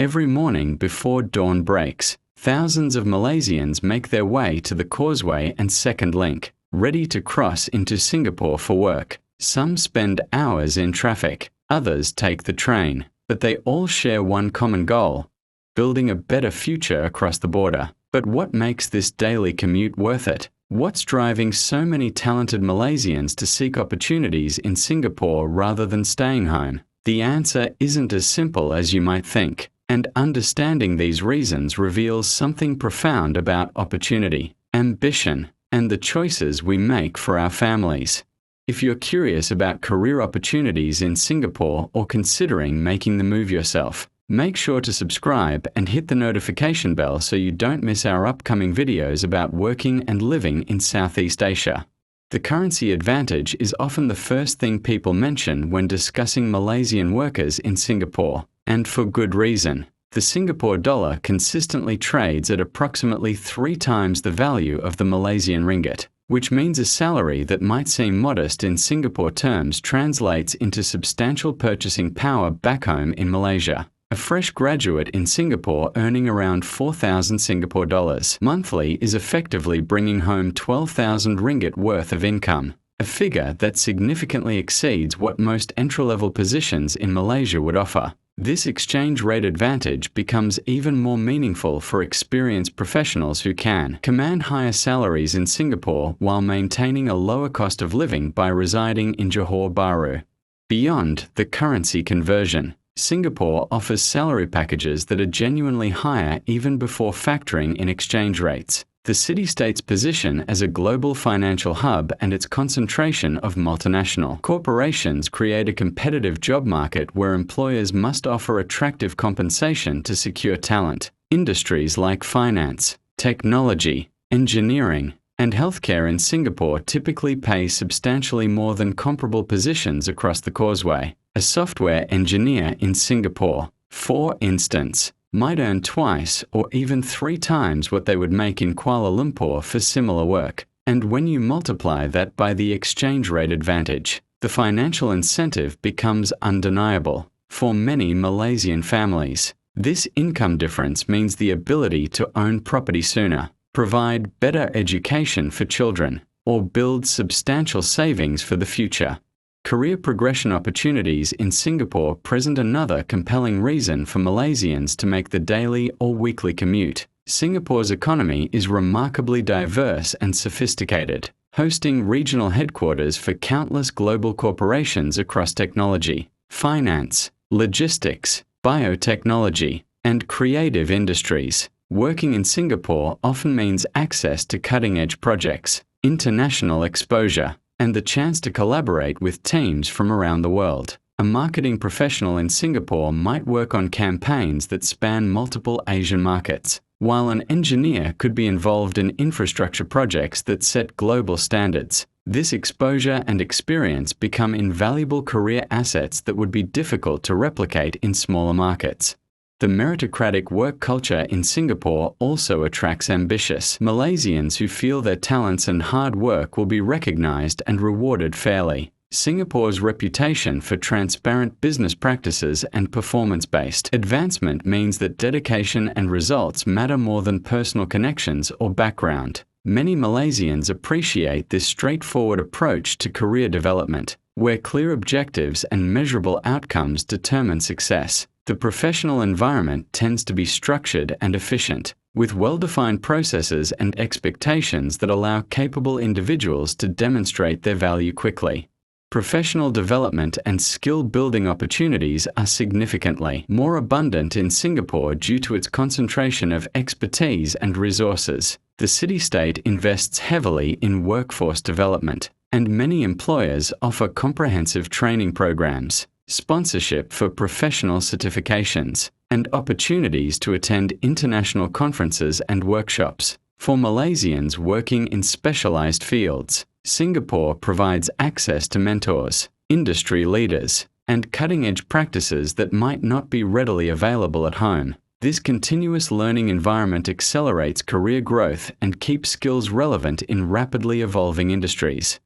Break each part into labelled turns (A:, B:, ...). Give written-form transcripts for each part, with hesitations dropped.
A: Every morning before dawn breaks, thousands of Malaysians make their way to the Causeway and Second Link, ready to cross into Singapore for work. Some spend hours in traffic, others take the train, but they all share one common goal: building a better future across the border. But what makes this daily commute worth it? What's driving so many talented Malaysians to seek opportunities in Singapore rather than staying home? The answer isn't as simple as you might think, and understanding these reasons reveals something profound about opportunity, ambition, and the choices we make for our families. If you're curious about career opportunities in Singapore or considering making the move yourself, make sure to subscribe and hit the notification bell so you don't miss our upcoming videos about working and living in Southeast Asia. The currency advantage is often the first thing people mention when discussing Malaysian workers in Singapore, and for good reason. The Singapore dollar consistently trades at approximately 3 times the value of the Malaysian ringgit, which means a salary that might seem modest in Singapore terms translates into substantial purchasing power back home in Malaysia. A fresh graduate in Singapore earning around 4,000 Singapore dollars monthly is effectively bringing home 12,000 ringgit worth of income, a figure that significantly exceeds what most entry-level positions in Malaysia would offer. This exchange rate advantage becomes even more meaningful for experienced professionals who can command higher salaries in Singapore while maintaining a lower cost of living by residing in Johor Bahru. Beyond the currency conversion, Singapore offers salary packages that are genuinely higher even before factoring in exchange rates. The city-state's position as a global financial hub and its concentration of multinational corporations create a competitive job market where employers must offer attractive compensation to secure talent. Industries like finance, technology, engineering, and healthcare in Singapore typically pay substantially more than comparable positions across the Causeway. A software engineer in Singapore, for instance, might earn twice or even 3 times what they would make in Kuala Lumpur for similar work. And when you multiply that by the exchange rate advantage, the financial incentive becomes undeniable. For many Malaysian families, this income difference means the ability to own property sooner, provide better education for children, or build substantial savings for the future. Career progression opportunities in Singapore present another compelling reason for Malaysians to make the daily or weekly commute. Singapore's economy is remarkably diverse and sophisticated, hosting regional headquarters for countless global corporations across technology, finance, logistics, biotechnology, and creative industries. Working in Singapore often means access to cutting-edge projects, international exposure, and the chance to collaborate with teams from around the world. A marketing professional in Singapore might work on campaigns that span multiple Asian markets, while an engineer could be involved in infrastructure projects that set global standards. This exposure and experience become invaluable career assets that would be difficult to replicate in smaller markets. The meritocratic work culture in Singapore also attracts ambitious Malaysians who feel their talents and hard work will be recognized and rewarded fairly. Singapore's reputation for transparent business practices and performance-based advancement means that dedication and results matter more than personal connections or background. Many Malaysians appreciate this straightforward approach to career development, where clear objectives and measurable outcomes determine success. The professional environment tends to be structured and efficient, with well-defined processes and expectations that allow capable individuals to demonstrate their value quickly. Professional development and skill-building opportunities are significantly more abundant in Singapore due to its concentration of expertise and resources. The city-state invests heavily in workforce development, and many employers offer comprehensive training programs, sponsorship for professional certifications, and opportunities to attend international conferences and workshops. For Malaysians working in specialized fields, Singapore provides access to mentors, industry leaders, and cutting-edge practices that might not be readily available at home. This continuous learning environment accelerates career growth and keeps skills relevant in rapidly evolving industries.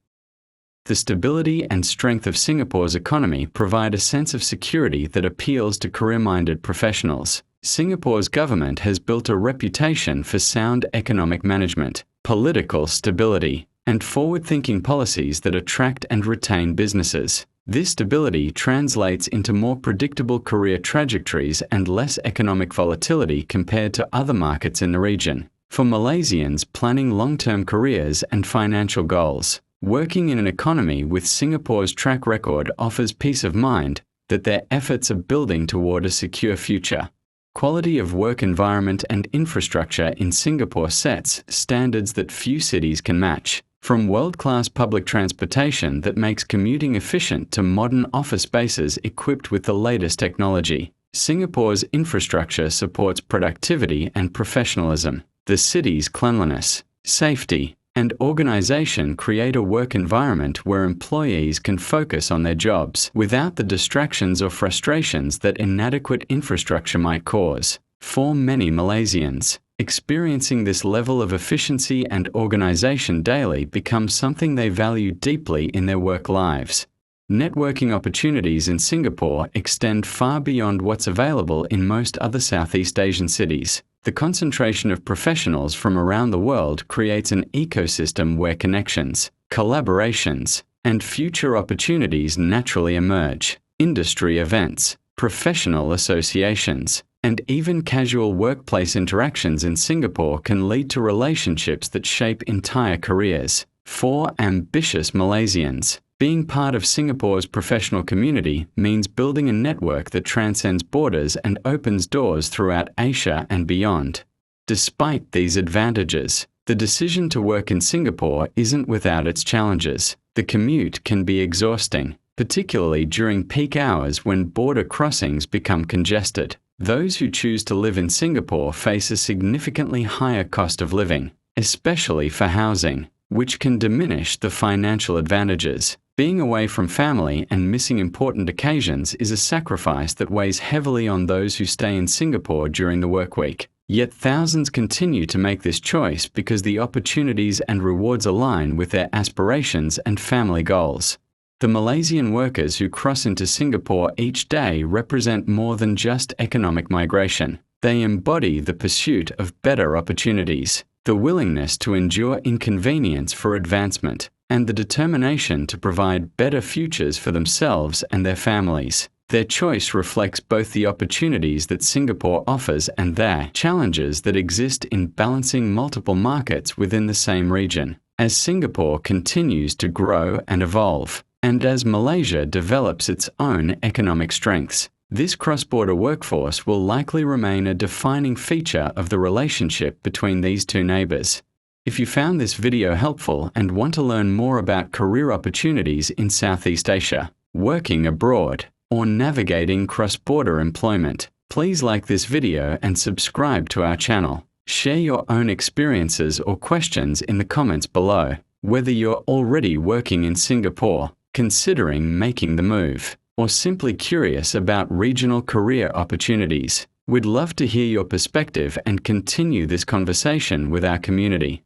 A: The stability and strength of Singapore's economy provide a sense of security that appeals to career-minded professionals. Singapore's government has built a reputation for sound economic management, political stability, and forward-thinking policies that attract and retain businesses. This stability translates into more predictable career trajectories and less economic volatility compared to other markets in the region. For Malaysians planning long-term careers and financial goals, working in an economy with Singapore's track record offers peace of mind that their efforts are building toward a secure future. Quality of work environment and infrastructure in Singapore sets standards that few cities can match. From world-class public transportation that makes commuting efficient to modern office spaces equipped with the latest technology, Singapore's infrastructure supports productivity and professionalism. The city's cleanliness, safety, and organization create a work environment where employees can focus on their jobs without the distractions or frustrations that inadequate infrastructure might cause. For many Malaysians, experiencing this level of efficiency and organization daily becomes something they value deeply in their work lives. Networking opportunities in Singapore extend far beyond what's available in most other Southeast Asian cities. The concentration of professionals from around the world creates an ecosystem where connections, collaborations, and future opportunities naturally emerge. Industry events, professional associations, and even casual workplace interactions in Singapore can lead to relationships that shape entire careers. For ambitious Malaysians, being part of Singapore's professional community means building a network that transcends borders and opens doors throughout Asia and beyond. Despite these advantages, the decision to work in Singapore isn't without its challenges. The commute can be exhausting, particularly during peak hours when border crossings become congested. Those who choose to live in Singapore face a significantly higher cost of living, especially for housing, which can diminish the financial advantages. Being away from family and missing important occasions is a sacrifice that weighs heavily on those who stay in Singapore during the workweek. Yet thousands continue to make this choice because the opportunities and rewards align with their aspirations and family goals. The Malaysian workers who cross into Singapore each day represent more than just economic migration. They embody the pursuit of better opportunities, the willingness to endure inconvenience for advancement, and the determination to provide better futures for themselves and their families. Their choice reflects both the opportunities that Singapore offers and their challenges that exist in balancing multiple markets within the same region. As Singapore continues to grow and evolve, and as Malaysia develops its own economic strengths, this cross-border workforce will likely remain a defining feature of the relationship between these two neighbors. If you found this video helpful and want to learn more about career opportunities in Southeast Asia, working abroad, or navigating cross-border employment, please like this video and subscribe to our channel. Share your own experiences or questions in the comments below. Whether you're already working in Singapore, considering making the move, or simply curious about regional career opportunities, we'd love to hear your perspective and continue this conversation with our community.